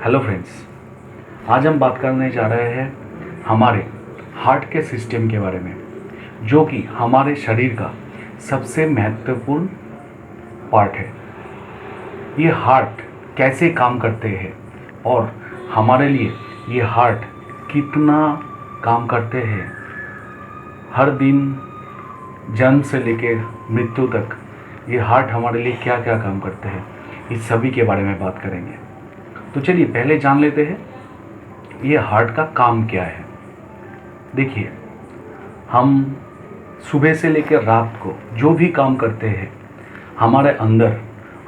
Hello friends, आज हम बात करने जा रहे हैं हमारे हार्ट के सिस्टम के बारे में, जो कि हमारे शरीर का सबसे महत्वपूर्ण पार्ट है। ये हार्ट कैसे काम करते हैं और हमारे लिए ये हार्ट कितना काम करते हैं, हर दिन जन्म से लेकर मृत्यु तक ये हार्ट हमारे लिए क्या क्या काम करते हैं, इस सभी के बारे में बात करेंगे। तो चलिए पहले जान लेते हैं ये हार्ट का काम क्या है। देखिए, हम सुबह से लेकर रात को जो भी काम करते हैं, हमारे अंदर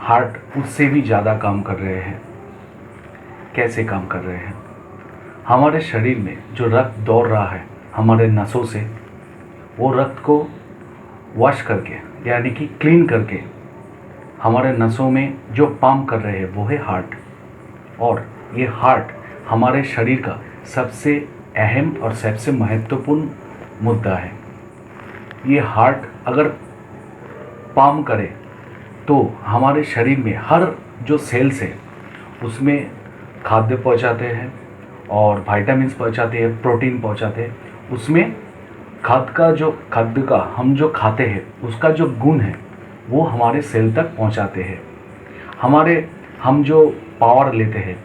हार्ट उससे भी ज़्यादा काम कर रहे हैं। कैसे काम कर रहे हैं? हमारे शरीर में जो रक्त दौड़ रहा है हमारे नसों से, वो रक्त को वॉश करके यानी कि क्लीन करके हमारे नसों में जो पंप कर रहे हैं वो है हार्ट। और ये हार्ट हमारे शरीर का सबसे अहम और सबसे महत्वपूर्ण मुद्दा है। ये हार्ट अगर पंप करे तो हमारे शरीर में हर जो सेल्स है उसमें खाद्य पहुंचाते हैं और विटामिन्स पहुंचाते हैं, प्रोटीन पहुंचाते हैं। उसमें खाद्य का हम जो खाते हैं उसका जो गुण है वो हमारे सेल तक पहुंचाते हैं। हम जो पावर लेते हैं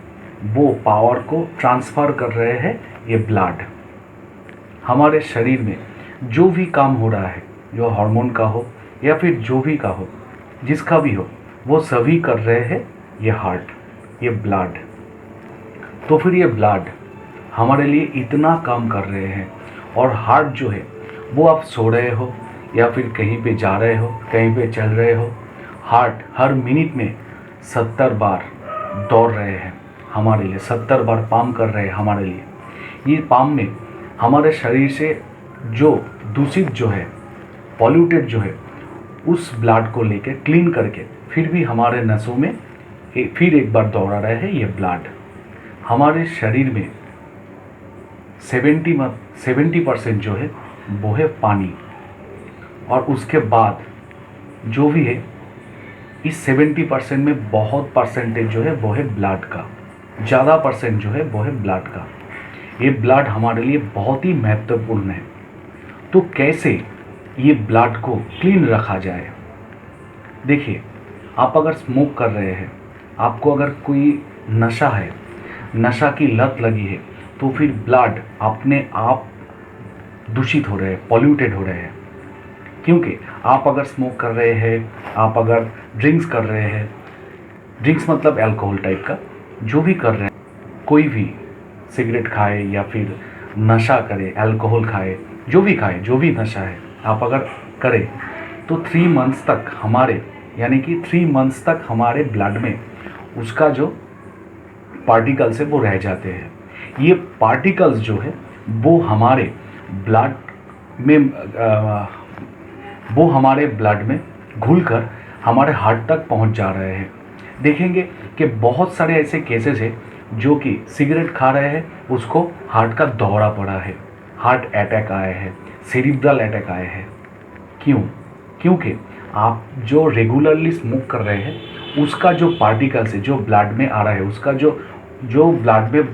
वो पावर को ट्रांसफ़र कर रहे हैं ये ब्लड। हमारे शरीर में जो भी काम हो रहा है, जो हार्मोन का हो या फिर जो भी का हो, जिसका भी हो, वो सभी कर रहे हैं ये हार्ट, ये ब्लड। तो फिर ये ब्लड हमारे लिए इतना काम कर रहे हैं। और हार्ट जो है वो आप सो रहे हो या फिर कहीं पे जा रहे हो, कहीं पे चल रहे हो, हार्ट हर मिनट में 70 बार दौड़ रहे हैं हमारे लिए, 70 बार पंप कर रहे हैं हमारे लिए। ये पंप में हमारे शरीर से जो दूषित जो है, पॉल्यूटेड जो है, उस ब्लड को लेके क्लीन करके फिर भी हमारे नसों में फिर एक बार दौड़ा रहे हैं ये ब्लड। हमारे शरीर में 70% जो है वो है पानी, और उसके बाद जो भी है इस 70% में बहुत परसेंटेज जो है वो है ब्लड का, ज़्यादा परसेंट जो है वो है ब्लड का। ये ब्लड हमारे लिए बहुत ही महत्वपूर्ण है। तो कैसे ये ब्लड को क्लीन रखा जाए? देखिए, आप अगर स्मोक कर रहे हैं, आपको अगर कोई नशा है, नशा की लत लगी है, तो फिर ब्लड अपने आप दूषित हो रहे हैं, पॉल्यूटेड हो रहे हैं। क्योंकि आप अगर स्मोक कर रहे हैं, आप अगर ड्रिंक्स कर रहे हैं, ड्रिंक्स मतलब अल्कोहल टाइप का, जो भी कर रहे हैं, कोई भी सिगरेट खाए या फिर नशा करे, अल्कोहल खाए, जो भी नशा है, आप अगर करें तो 3 मंथ्स तक हमारे ब्लड में उसका जो पार्टिकल्स है वो रह जाते हैं। ये पार्टिकल्स जो है वो हमारे ब्लड में घुलकर हमारे हार्ट तक पहुंच जा रहे हैं। देखेंगे कि बहुत सारे ऐसे केसेस हैं जो कि सिगरेट खा रहे हैं, उसको हार्ट का दौरा पड़ा है, हार्ट अटैक आए हैं, सेरिब्रल अटैक आए हैं। क्यों? क्योंकि आप जो रेगुलरली स्मोक कर रहे हैं उसका जो पार्टिकल्स है, जो ब्लड में आ रहा है, उसका जो ब्लड में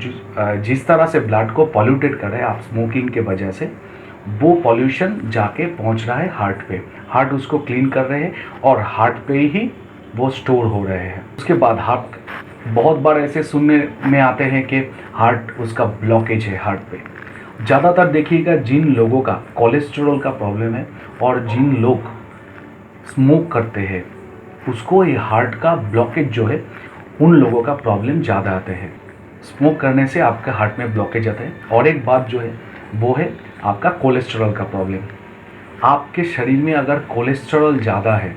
जिस तरह से ब्लड को पॉल्यूटेड कर रहे हैं आप स्मोकिंग के वजह से, वो पॉल्यूशन जाके पहुंच रहा है हार्ट पे। हार्ट उसको क्लीन कर रहे हैं और हार्ट पे ही वो स्टोर हो रहे हैं। उसके बाद हार्ट, बहुत बार ऐसे सुनने में आते हैं कि हार्ट उसका ब्लॉकेज है हार्ट पे। ज़्यादातर देखिएगा जिन लोगों का कोलेस्ट्रॉल का प्रॉब्लम है और जिन लोग स्मोक करते हैं उसको ये हार्ट का ब्लॉकेज जो है, उन लोगों का प्रॉब्लम ज़्यादा आते हैं। स्मोक करने से आपके हार्ट में ब्लॉकेज आता है। और एक बात जो है वो है आपका कोलेस्ट्रॉल का प्रॉब्लम। आपके शरीर में अगर कोलेस्ट्रॉल ज़्यादा है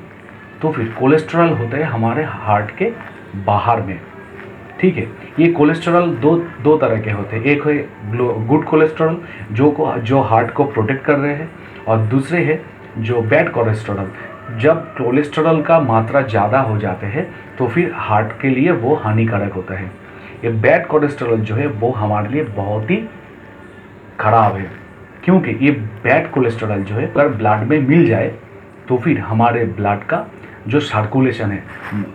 तो फिर कोलेस्ट्रॉल होता है हमारे हार्ट के बाहर में, ठीक है। ये कोलेस्ट्रॉल दो तरह के होते हैं। एक है गुड कोलेस्ट्रॉल जो हार्ट को प्रोटेक्ट कर रहे हैं, और दूसरे है जो बैड कोलेस्ट्रॉल। जब कोलेस्ट्रॉल का मात्रा ज़्यादा हो जाते हैं तो फिर हार्ट के लिए वो हानिकारक होता है। ये बैड कोलेस्ट्रॉल जो है वो हमारे लिए बहुत ही खराब है, क्योंकि ये बैड कोलेस्ट्रॉल जो है अगर ब्लड में मिल जाए तो फिर हमारे ब्लड का जो सर्कुलेशन है,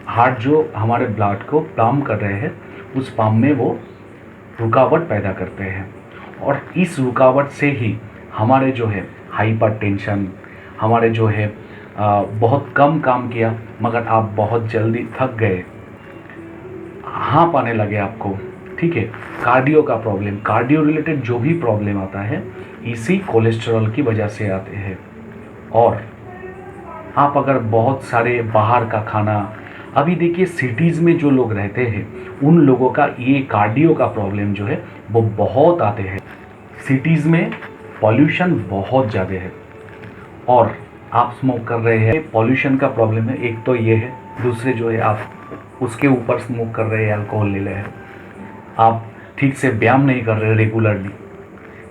हार्ट जो हमारे ब्लड को पंप कर रहे हैं उस पाम में वो रुकावट पैदा करते हैं। और इस रुकावट से ही हमारे जो है हाइपर टेंशन, हमारे जो है बहुत कम काम किया मगर आप बहुत जल्दी थक गए, हाँफ आने लगे आपको, ठीक है, कार्डियो का प्रॉब्लम, कार्डियो रिलेटेड जो भी प्रॉब्लम आता है इसी कोलेस्ट्रॉल की वजह से आते हैं। और आप अगर बहुत सारे बाहर का खाना, अभी देखिए सिटीज़ में जो लोग रहते हैं उन लोगों का ये कार्डियो का प्रॉब्लम जो है वो बहुत आते हैं। सिटीज़ में पॉल्यूशन बहुत ज़्यादा है और आप स्मोक कर रहे हैं, पॉल्यूशन का प्रॉब्लम है, एक तो ये है। दूसरे जो है आप उसके ऊपर स्मोक कर रहे हैं, अल्कोहल ले रहे हैं, आप ठीक से व्यायाम नहीं कर रहे रेगुलरली,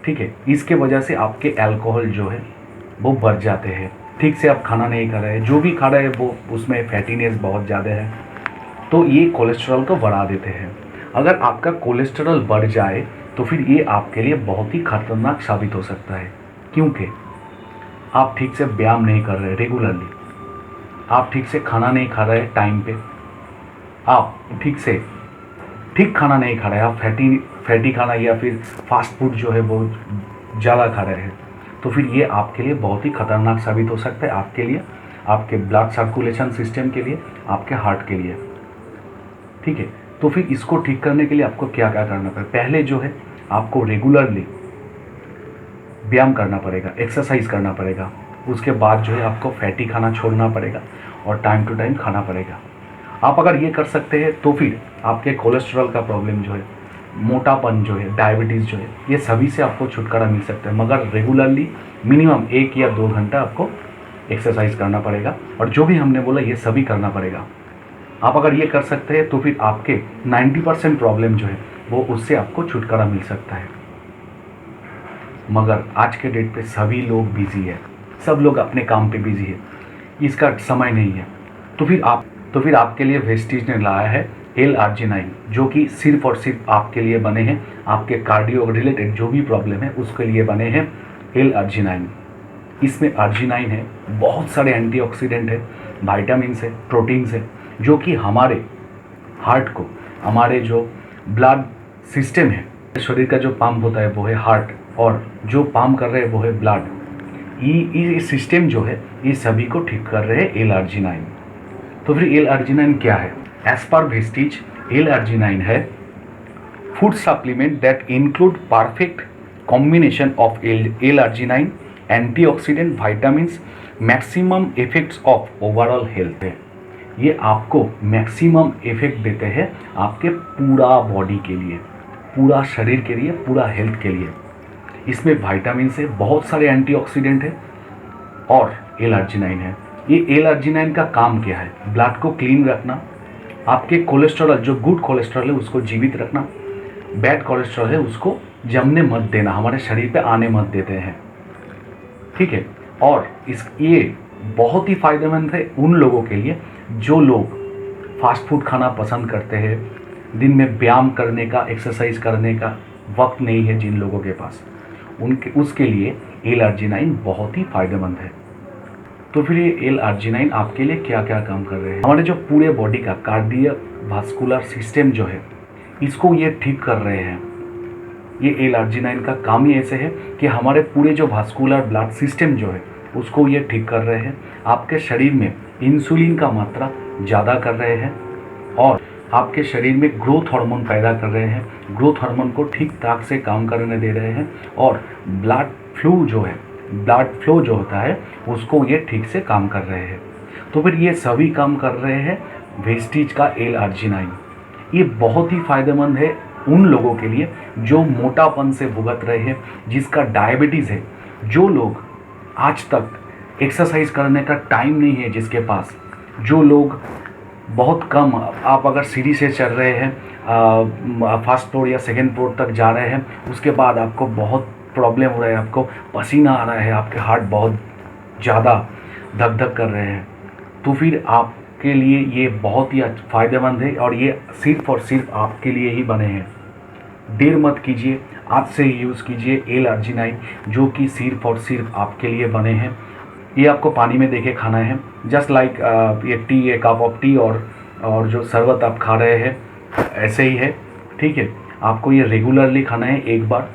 ठीक है, इसके वजह से आपके अल्कोहल जो है वो बढ़ जाते हैं। ठीक से आप खाना नहीं खा रहे हैं, जो भी खा रहे हैं वो उसमें फैटीनेस बहुत ज़्यादा है, तो ये कोलेस्ट्रॉल को बढ़ा देते हैं। अगर आपका कोलेस्ट्रॉल बढ़ जाए तो फिर ये आपके लिए बहुत ही खतरनाक साबित हो सकता है, क्योंकि आप ठीक से व्यायाम नहीं कर रहे रेगुलरली, आप ठीक से खाना नहीं खा रहे टाइम पे, आप ठीक खाना नहीं खा रहे, आप फैटी खाना या फिर फास्ट फूड जो है वो ज़्यादा खा रहे हैं, तो फिर ये आपके लिए बहुत ही खतरनाक साबित हो सकता है, आपके लिए, आपके ब्लड सर्कुलेशन सिस्टम के लिए, आपके हार्ट के लिए, ठीक है। तो फिर इसको ठीक करने के लिए आपको क्या क्या करना पड़ेगा? पहले जो है आपको रेगुलरली व्यायाम करना पड़ेगा, एक्सरसाइज करना पड़ेगा। उसके बाद जो है आपको फैटी खाना छोड़ना पड़ेगा और टाइम टू टाइम खाना पड़ेगा। आप अगर ये कर सकते हैं तो फिर आपके कोलेस्ट्रॉल का प्रॉब्लम जो है, मोटापन जो है, डायबिटीज़ जो है, ये सभी से आपको छुटकारा मिल सकता है। मगर रेगुलरली मिनिमम 1 या 2 घंटा आपको एक्सरसाइज करना पड़ेगा और जो भी हमने बोला ये सभी करना पड़ेगा। आप अगर ये कर सकते हैं तो फिर आपके 90% प्रॉब्लम जो है वो उससे आपको छुटकारा मिल सकता है। मगर आज के डेट पे सभी लोग बिजी है, सब लोग अपने काम पे बिजी है, इसका समय नहीं है। तो फिर आपके लिए वेस्टीज ने लाया है L-arginine, जो कि सिर्फ और सिर्फ आपके लिए बने हैं, आपके कार्डियो रिलेटेड जो भी प्रॉब्लम है उसके लिए बने हैं L-arginine। इसमें अर्जिनाइन है, बहुत सारे एंटीऑक्सीडेंट है, विटामिन्स है, प्रोटीन्स है, जो कि हमारे हार्ट को, हमारे जो ब्लड सिस्टम है, शरीर का जो पंप होता है वो है हार्ट, और जो पंप कर रहे हैं वो है ब्लड। ये सिस्टम जो है ये सभी को ठीक कर रहे हैं L-arginine। तो फिर L-arginine क्या है? एज पर वेस्टीज, L-arginine है food supplement that include perfect combination of L-arginine, antioxidant, vitamins, maximum effects of overall health है। ये आपको मैक्सिमम इफेक्ट देते हैं आपके पूरा बॉडी के लिए, पूरा शरीर के लिए, पूरा हेल्थ के लिए। इसमें विटामिन से बहुत सारे एंटीऑक्सीडेंट है और L-arginine है। ये L-arginine का काम क्या है? ब्लड को क्लीन रखना, आपके कोलेस्ट्रॉल जो गुड कोलेस्ट्रॉल है उसको जीवित रखना, बैड कोलेस्ट्रॉल है उसको जमने मत देना, हमारे शरीर पे आने मत देते हैं, ठीक है। और ये बहुत ही फायदेमंद है उन लोगों के लिए जो लोग फास्ट फूड खाना पसंद करते हैं, दिन में व्यायाम करने का, एक्सरसाइज करने का वक्त नहीं है जिन लोगों के पास, उसके लिए L-arginine बहुत ही फायदेमंद है। तो फिर ये L-arginine आपके लिए क्या क्या काम कर रहे हैं? हमारे जो पूरे बॉडी का कार्डियोवास्कुलर सिस्टम जो है इसको ये ठीक कर रहे हैं। ये L-arginine का काम ही ऐसे है कि हमारे पूरे जो वास्कुलर ब्लड सिस्टम जो है उसको ये ठीक कर रहे हैं, आपके शरीर में इंसुलिन का मात्रा ज़्यादा कर रहे हैं और आपके शरीर में ग्रोथ हार्मोन पैदा कर रहे हैं, ग्रोथ हार्मोन को ठीक ठाक से काम करने दे रहे हैं और ब्लड फ्लो जो होता है उसको ये ठीक से काम कर रहे हैं। तो फिर ये सभी काम कर रहे हैं वेस्टीज का L-arginine। ये बहुत ही फायदेमंद है उन लोगों के लिए जो मोटापन से भुगत रहे हैं, जिसका डायबिटीज़ है, जो लोग आज तक एक्सरसाइज करने का टाइम नहीं है जिसके पास, जो लोग बहुत कम, आप अगर सीढ़ी से चढ़ रहे हैं, फर्स्ट फ्लोर या सेकेंड फ्लोर तक जा रहे हैं, उसके बाद आपको बहुत प्रॉब्लम हो रहा है, आपको पसीना आ रहा है, आपके हार्ट बहुत ज़्यादा धक धक कर रहे हैं, तो फिर आपके लिए ये बहुत ही फ़ायदेमंद है और ये सिर्फ और सिर्फ आपके लिए ही बने हैं। देर मत कीजिए, आज से ही यूज़ कीजिए L-arginine, जो कि सिर्फ और सिर्फ आपके लिए बने हैं। ये आपको पानी में देके खाना है, जस्ट लाइक ये कप ऑफ टी और जो शरबत आप खा रहे हैं ऐसे ही है। ठीक है, आपको ये रेगुलरली खाना है एक बार,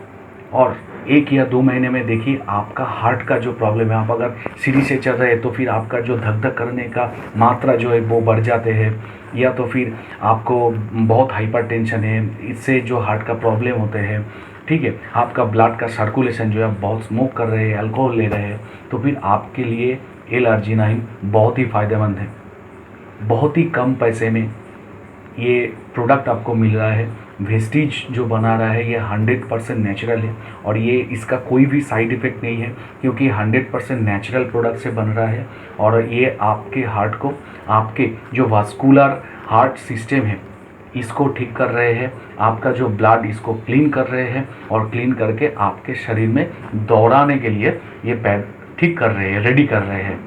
और 1 या 2 महीने में देखिए आपका हार्ट का जो प्रॉब्लम है, आप अगर सीढ़ी से चल रहे हैं तो फिर आपका जो धक धक करने का मात्रा जो है वो बढ़ जाते हैं, या तो फिर आपको बहुत हाइपरटेंशन है, इससे जो हार्ट का प्रॉब्लम होते हैं, ठीक है, आपका ब्लड का सर्कुलेशन जो है, आप बहुत स्मोक कर रहे हैं, अल्कोहल ले रहे हैं, तो फिर आपके लिए L-आर्जिनाइन बहुत ही फ़ायदेमंद है। बहुत ही कम पैसे में ये प्रोडक्ट आपको मिल रहा है। वेस्टीज जो बना रहा है ये 100% नेचुरल है, और ये इसका कोई भी साइड इफ़ेक्ट नहीं है, क्योंकि 100% नेचुरल प्रोडक्ट से बन रहा है। और ये आपके हार्ट को, आपके जो वास्कुलर हार्ट सिस्टम है इसको ठीक कर रहे हैं, आपका जो ब्लड इसको क्लीन कर रहे हैं, और क्लीन करके आपके शरीर में दौड़ाने के लिए ये पैर ठीक कर रहे हैं, रेडी कर रहे हैं।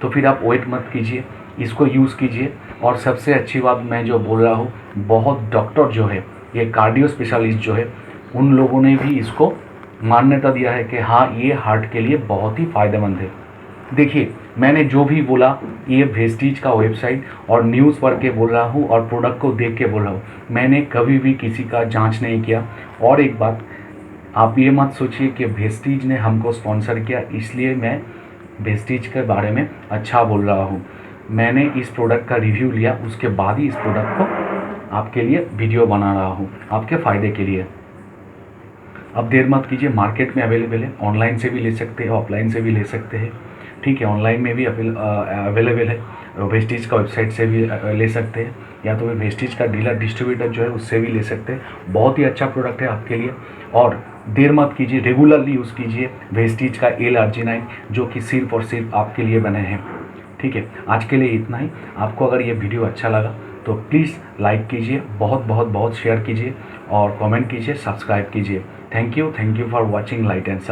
तो फिर आप वेट मत कीजिए, इसको यूज़ कीजिए। और सबसे अच्छी बात मैं जो बोल रहा हूँ, बहुत डॉक्टर जो है, ये कार्डियो स्पेशलिस्ट जो है, उन लोगों ने भी इसको मान्यता दिया है कि हाँ ये हार्ट के लिए बहुत ही फ़ायदेमंद है। देखिए, मैंने जो भी बोला ये वेस्टीज का वेबसाइट और न्यूज़ पढ़ के बोल रहा हूँ, और प्रोडक्ट को देख के बोल रहा हूँ, मैंने कभी भी किसी का जांच नहीं किया। और एक बात, आप ये मत सोचिए कि वेस्टीज ने हमको स्पॉन्सर किया इसलिए मैं वेस्टीज के बारे में अच्छा बोल रहा हूँ। मैंने इस प्रोडक्ट का रिव्यू लिया, उसके बाद ही इस प्रोडक्ट को आपके लिए वीडियो बना रहा हूँ, आपके फ़ायदे के लिए। अब देर मत कीजिए, मार्केट में अवेलेबल है, ऑनलाइन से भी ले सकते हैं, ऑफलाइन से भी ले सकते हैं, ठीक है। ऑनलाइन में भी अवेलेबल है, वेस्टीज का वेबसाइट से भी ले सकते हैं, या तो फिर वेस्टीज का डीलर डिस्ट्रीब्यूटर जो है उससे भी ले सकते हैं। बहुत ही अच्छा प्रोडक्ट है आपके लिए, और देर मत कीजिए, रेगुलरली यूज़ कीजिए वेस्टीज का L-आर्जिनाइन, जो कि सिर्फ और सिर्फ आपके लिए बने हैं, ठीक है। आज के लिए इतना ही। आपको अगर ये वीडियो अच्छा लगा तो प्लीज़ लाइक कीजिए, बहुत बहुत बहुत शेयर कीजिए, और कमेंट कीजिए, सब्सक्राइब कीजिए। Thank you for watching light and sound.